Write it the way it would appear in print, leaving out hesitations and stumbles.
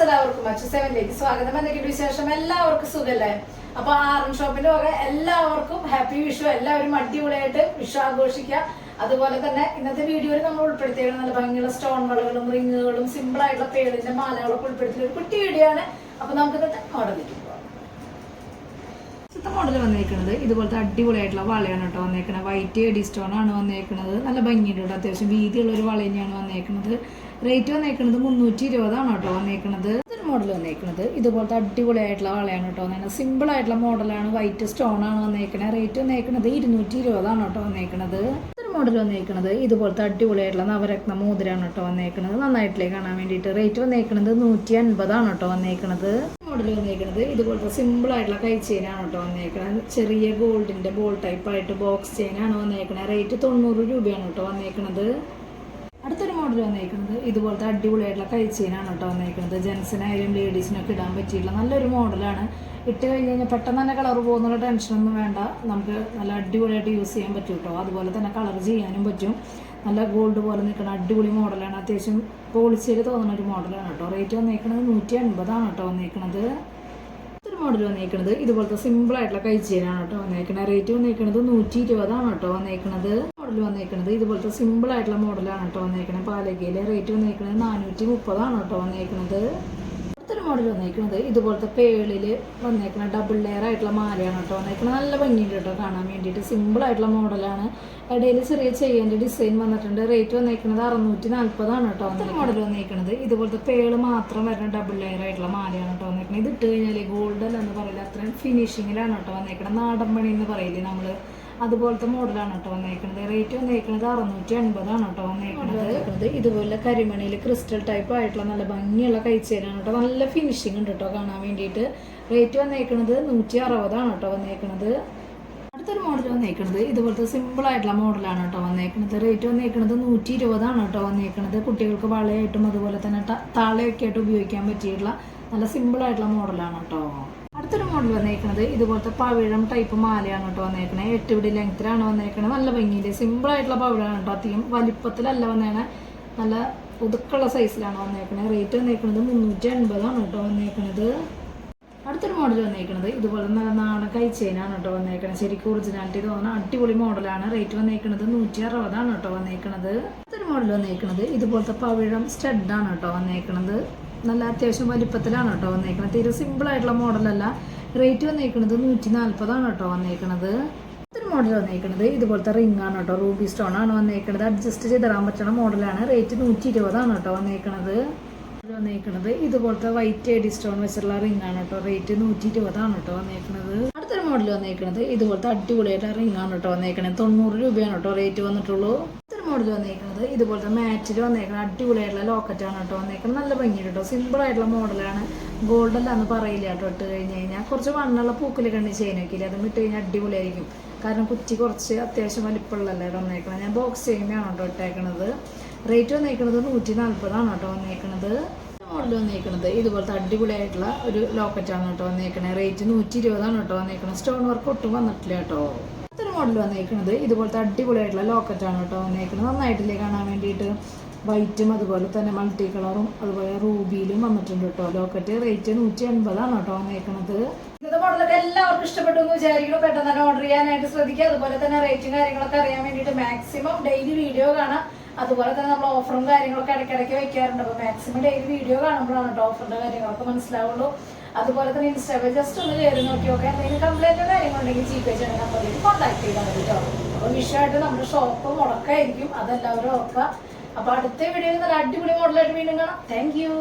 എല്ലാവർക്കും അച്ഛസേവനിലേക്ക് സ്വാഗതം. എന്തൊക്കെയുണ്ട് വിശേഷം? എല്ലാവർക്കും സുഖല്ലേ? അപ്പൊ ആറൻ ഷോപ്പിന്റെ വക എല്ലാവർക്കും ഹാപ്പി വിഷു. എല്ലാവരും അടിപൊളിയായിട്ട് വിഷു ആഘോഷിക്കുക. അതുപോലെ തന്നെ ഇന്നത്തെ വീഡിയോയിൽ നമ്മൾ ഉൾപ്പെടുത്തിയത് നല്ല ഭംഗിയുള്ള സ്റ്റോൺ വളകളും റിങ്ങുകളും സിമ്പിൾ ആയിട്ടുള്ള പേളിന്റെ മാലകളൊക്കെ ഉൾപ്പെടുത്തിയ ഒരു കുട്ടി വീഡിയോ ആണ്. അപ്പൊ നമുക്ക് ഇന്നത്തെ മോഡലിലേക്ക് പോകാം. മോഡൽ വന്നേക്കുന്നത് ഇതുപോലത്തെ അടിപൊളിയായിട്ടുള്ള വളയാണ് കേട്ടോ വന്നേക്കുന്നത്. വൈറ്റ് എഡി സ്റ്റോൺ ആണ് വന്നേക്കുന്നത്. നല്ല ഭംഗിയുണ്ട് കേട്ടോ. അത്യാവശ്യം വീതിയുള്ള ഒരു വള തന്നെയാണ് വന്നേക്കുന്നത്. റേറ്റ് വന്നേക്കുന്നത് 320 കേട്ടോ വന്നേക്കുന്നത്. ഇതൊരു മോഡൽ വന്നേക്കുന്നത് ഇതുപോലത്തെ അടിപൊളിയായിട്ടുള്ള വളയാണ് കേട്ടോ. നല്ല സിമ്പിൾ ആയിട്ടുള്ള മോഡലാണ്. വൈറ്റ് സ്റ്റോൺ ആണ് വന്നേക്കുന്നത്. റേറ്റ് വന്നേക്കുന്നത് 220 കേട്ടോ വന്നേക്കുന്നത്. ഇതൊരു മോഡൽ വന്നേക്കുന്നത് ഇതുപോലത്തെ അടിപൊളിയായിട്ടുള്ള നവരത്ന മോതിരാണ് കേട്ടോ വന്നേക്കുന്നത്. നന്നായിട്ടില്ലേ കാണാൻ വേണ്ടിയിട്ട്. റേറ്റ് വന്നേക്കുന്നത് 150 കേട്ടോ വന്നേക്കുന്നത്. മോഡൽ വന്നേക്കുന്നത് ഇതുപോലത്തെ സിമ്പിൾ ആയിട്ടുള്ള കൈ ചെയിനാണ് കേട്ടോ വന്നേക്കുന്നത്. ചെറിയ ഗോൾഡിന്റെ ബോൾ ടൈപ്പ് ആയിട്ട് ബോക്സ് ചെയിനാണ് വന്നേക്കുന്നത്. റേറ്റ് 90 രൂപയാണ് കേട്ടോ വന്നേക്കുന്നത്. അടുത്തൊരു മോഡൽ വന്നേക്കുന്നത് ഇതുപോലത്തെ അടിപൊളിയായിട്ടുള്ള കൈ ചെയിനാണ് കേട്ടോ വന്നേക്കുന്നത്. ജെൻസിനായാലും ലേഡീസിനൊക്കെ ഇടാൻ പറ്റിയിട്ടുള്ള നല്ലൊരു മോഡലാണ്. ഇട്ട് കഴിഞ്ഞ് കഴിഞ്ഞാൽ പെട്ടെന്ന് തന്നെ കളർ പോകുന്നുള്ള ടെൻഷനൊന്നും വേണ്ട. നമുക്ക് നല്ല അടിപൊളിയായിട്ട് യൂസ് ചെയ്യാൻ പറ്റും കേട്ടോ. അതുപോലെ തന്നെ കളർ ചെയ്യാനും പറ്റും. നല്ല ഗോൾഡ് പോലെ നിൽക്കുന്ന അടിപൊളി മോഡലാണ്. അത്യാവശ്യം പോളിച്ചിയിൽ തോന്നുന്ന ഒരു മോഡലാണ് കേട്ടോ. റേറ്റ് വന്നേക്കുന്നത് 150 കേട്ടോ വന്നേക്കുന്നത്. ഇതൊരു മോഡൽ വന്നേക്കുന്നത് ഇതുപോലത്തെ സിമ്പിൾ ആയിട്ടുള്ള കൈ ചെയിനാണ് കേട്ടോ വന്നേക്കുന്നത്. റേറ്റ് വന്നേക്കുന്നത് 120 കേട്ടോ വന്നേക്കുന്നത്. മോഡൽ വന്നേക്കുന്നത് ഇതുപോലത്തെ സിമ്പിൾ ആയിട്ടുള്ള മോഡലാണ് കേട്ടോ വന്നേക്കുന്നത്. പാലക്കയിലെ റേറ്റ് വന്നേക്കുന്നത് 430 കേട്ടോ വന്നേക്കുന്നത്. അടുത്തൊരു മോഡൽ വന്നേക്കുന്നത് ഇതുപോലത്തെ പേളിൽ വന്നേക്കുന്ന ഡബിൾ ലെയർ ആയിട്ടുള്ള മാലയാണ് കേട്ടോ വന്നേക്കുന്നത്. നല്ല ഭംഗിയുണ്ട് കേട്ടോ കാണാൻ വേണ്ടിയിട്ട്. സിമ്പിൾ ആയിട്ടുള്ള മോഡലാണ്. ഇടയിൽ ചെറിയ ചെയിൻ്റെ ഡിസൈൻ വന്നിട്ടുണ്ട്. റേറ്റ് വന്നേക്കുന്നത് 640 കേട്ടോ. അടുത്തൊരു മോഡൽ വന്നേക്കുന്നത് ഇതുപോലത്തെ പേള് മാത്രം വരുന്ന ഡബിൾ ലെയർ ആയിട്ടുള്ള മാലയാണ് കേട്ടോ വന്നേക്കുന്നത്. ഇത് ഇട്ട് കഴിഞ്ഞാൽ ഗോൾഡൻ എന്ന് പറയില്ല, അത്രയും ഫിനിഷിങ്ങിലാണ് കേട്ടോ വന്നേക്കുന്നത്. നാടൻ പണി എന്ന് പറയില്ലേ നമ്മൾ, അതുപോലത്തെ മോഡലാണ് കേട്ടോ വന്നേക്കുന്നത്. റേറ്റ് വന്നേക്കുന്നത് 650 കേട്ടോ വന്നേക്കുന്നത്. ഇതുപോലെ കരിമണിയിൽ ക്രിസ്റ്റൽ ടൈപ്പ് ആയിട്ടുള്ള നല്ല ഭംഗിയുള്ള കൈച്ചേരാണ് കേട്ടോ. നല്ല ഫിനിഷിംഗ് ഉണ്ട് കേട്ടോ കാണാൻ വേണ്ടിയിട്ട്. റേറ്റ് വന്നേക്കുന്നത് 160 കേട്ടോ വന്നേക്കുന്നത്. അടുത്തൊരു മോഡൽ വന്നേക്കുന്നത് ഇതുപോലത്തെ സിമ്പിൾ ആയിട്ടുള്ള മോഡലാണ് കേട്ടോ വന്നേക്കുന്നത്. റേറ്റ് വന്നേക്കുന്നത് 120 കേട്ടോ വന്നേക്കുന്നത്. കുട്ടികൾക്ക് വളയായിട്ടും അതുപോലെ തന്നെ താളയൊക്കെ ആയിട്ട് ഉപയോഗിക്കാൻ പറ്റിയിട്ടുള്ള നല്ല സിമ്പിൾ ആയിട്ടുള്ള മോഡലാണ് കേട്ടോ. അടുത്തൊരു മോഡൽ വന്നേക്കുന്നത് ഇതുപോലത്തെ പവിഴം ടൈപ്പ് മാലയാണ് കേട്ടോ വന്നേക്കുന്നത്. 8 പിടി ലെങ്ത്തിലാണ് വന്നേക്കുന്നത്. നല്ല ഭംഗിയില് സിമ്പിൾ ആയിട്ടുള്ള പവിഴമാണ് കേട്ടോ. അധികം വലിപ്പത്തിലല്ല വന്നേക്കണേ, നല്ല ഒതുക്കുള്ള സൈസിലാണ് വന്നേക്കുന്നത്. റേറ്റ് വന്നേക്കുന്നത് 380 കേട്ടോ വന്നേക്കുന്നത്. അടുത്തൊരു മോഡൽ വന്നേക്കുന്നത് ഇതുപോലെ നല്ല നാടൻ കൈ ചെയിനാണ് കേട്ടോ വന്നേക്കുന്നത്. ശരിക്കും ഒറിജിനാലിറ്റി തോന്നുന്ന അടിപൊളി മോഡലാണ്. റേറ്റ് വന്നേക്കുന്നത് 160 കേട്ടോ വന്നേക്കുന്നത്. അടുത്തൊരു മോഡൽ വന്നേക്കുന്നത് ഇതുപോലത്തെ പവിഴം സ്റ്റഡാണ് കേട്ടോ വന്നേക്കുന്നത്. നല്ല അത്യാവശ്യം വലിപ്പത്തിലാണ് കേട്ടോ വന്നേക്കുന്നത്. തീരെ സിമ്പിൾ ആയിട്ടുള്ള മോഡലല്ല. റേറ്റ് വന്നേക്കുന്നത് 140 കേട്ടോ വന്നേക്കുന്നത്. അടുത്തൊരു മോഡൽ വന്നേക്കുന്നത് ഇതുപോലത്തെ റിംഗ് ആണ് കേട്ടോ. റൂബി സ്റ്റോൺ ആണ് വന്നേക്കുന്നത്. അഡ്ജസ്റ്റ് ചെയ്തിടാൻ പറ്റുന്ന മോഡലാണ്. റേറ്റ് 120 കേട്ടോ വന്നേക്കുന്നത്. വന്നേക്കുന്നത് ഇതുപോലത്തെ വൈറ്റ് എഡി സ്റ്റോൺ വെച്ചിട്ടുള്ള റിംഗ് ആണ് കേട്ടോ. റേറ്റ് 120 കേട്ടോ വന്നേക്കുന്നത്. അടുത്തൊരു മോഡൽ വന്നേക്കുന്നത് ഇതുപോലത്തെ അടിപൊളിയായിട്ട് റിംഗ് ആണ് കേട്ടോ വന്നേക്കുന്നത്. 90 രൂപയാണ് കേട്ടോ റേറ്റ് വന്നിട്ടുള്ളൂ. അടുത്തൊരു മോഡൽ വന്നേക്കുന്നത് ഇതുപോലത്തെ മാറ്റിൽ വന്നേക്കുന്നത് അടിപൊളിയായിട്ടുള്ള ലോക്കറ്റാണ് കേട്ടോ വന്നേക്കുന്നത്. നല്ല ഭംഗിയുണ്ട് കേട്ടോ. സിമ്പിൾ ആയിട്ടുള്ള മോഡലാണ്. ഗോൾഡ് അല്ല എന്ന് പറയില്ല കേട്ടോ. ഇട്ട് കഴിഞ്ഞ് കഴിഞ്ഞാൽ കുറച്ച് വണ്ണുള്ള പൂക്കിൽ കണ്ണി ചെയിനൊക്കെ ഇല്ല, അതും ഇട്ട് കഴിഞ്ഞാൽ അടിപൊളിയായിരിക്കും. കാരണം കുറ്റി കുറച്ച് അത്യാവശ്യം വലിപ്പമുള്ളല്ലേ വന്നേക്കുന്നത്. ഞാൻ ബോക്സ് ചെയിനാണ് കേട്ടോ ഇട്ടേക്കുന്നത്. റേറ്റ് വന്നേക്കുന്നത് 140 കേട്ടോ വന്നേക്കുന്നത്. മോഡൽ വന്നേക്കുന്നത് ഇതുപോലത്തെ അടിപൊളിയായിട്ടുള്ള ഒരു ലോക്കറ്റാണ് കേട്ടോ വന്നേക്കുന്നത്. റേറ്റ് 120 കേട്ടോ വന്നേക്കുന്നത്. സ്റ്റോൺ വർക്ക് ഒട്ടും വന്നിട്ടില്ല കേട്ടോ. അടുത്തൊരു മോഡൽ വന്നേക്കുന്നത് ഇതുപോലത്തെ അടിപൊളിയായിട്ടുള്ള ലോക്കറ്റാണ് കേട്ടോ വന്നേക്കുന്നത്. നന്നായിട്ടില്ലേ കാണാൻ വേണ്ടിയിട്ട്. വൈറ്റും അതുപോലെ തന്നെ മൾട്ടി കളറും അതുപോലെ റൂബിയിലും വന്നിട്ടുണ്ട് കേട്ടോ ലോക്കറ്റ്. റേറ്റ് 180 കേട്ടോ വന്നേക്കുന്നത്. ഇന്നത്തെ മോഡലൊക്കെ എല്ലാവർക്കും ഇഷ്ടപ്പെട്ടു എന്ന് വിചാരിക്കണം. പെട്ടെന്ന് തന്നെ ഓർഡർ ചെയ്യാനായിട്ട് ശ്രദ്ധിക്കുക. അതുപോലെ തന്നെ റേറ്റും കാര്യങ്ങളൊക്കെ അറിയാൻ വേണ്ടിയിട്ട് മാക്സിമം ഡെയിലി വീഡിയോ കാണാം. അതുപോലെ തന്നെ നമ്മൾ ഓഫറും കാര്യങ്ങളൊക്കെ ഇടയ്ക്കിടയ്ക്ക് വെക്കാറുണ്ട്. അപ്പോൾ മാക്സിമം ഡെയിലി വീഡിയോ കാണുമ്പോഴാണ് കേട്ടോ ഓഫറിന്റെ കാര്യങ്ങളൊക്കെ മനസ്സിലാവുള്ളൂ. അതുപോലെ തന്നെ ഇൻസ്റ്റാഗ്രാമിൽ ജസ്റ്റ് ഒന്ന് കയറി നോക്കിയൊക്കെ എന്തെങ്കിലും കംപ്ലൈൻറ്റോ കാര്യങ്ങളുണ്ടെങ്കിൽ GPay ചെയ്യുന്ന നമ്പറിലേക്ക് കോൺടാക്ട് ചെയ്താൽ മതി കേട്ടോ. അപ്പോൾ വിഷയമായിട്ട് നമ്മുടെ ഷോപ്പ് മുടക്കായിരിക്കും, അതെല്ലാവരും ഓർക്കുക. അപ്പോൾ അടുത്ത വീഡിയോയിൽ നല്ല അടിപൊളി മോഡലായിട്ട് വീണ്ടും കാണാം. Thank you.